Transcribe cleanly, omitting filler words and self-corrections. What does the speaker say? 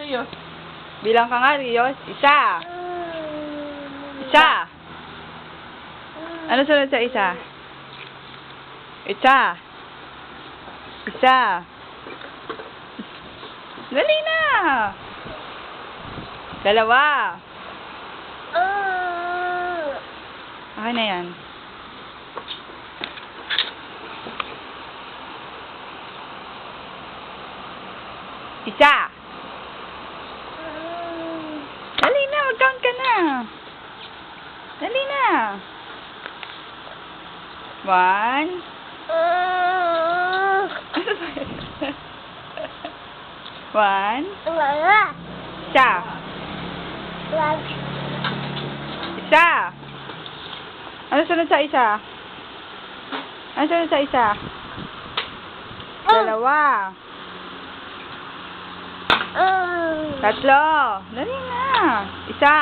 Rios. Bilang ka nga, Rios. Isa. Isa. Ano sunod sa isa? Isa. Isa. Dali na. Dalawa. Okay na yan. Isa. Dali na, mag-count ka na. Dali na. 1. One. Isa. Isa. Ano sunod sa isa? Ano sunod sa isa? Dalawa. Tatlo. Dali na. Isa.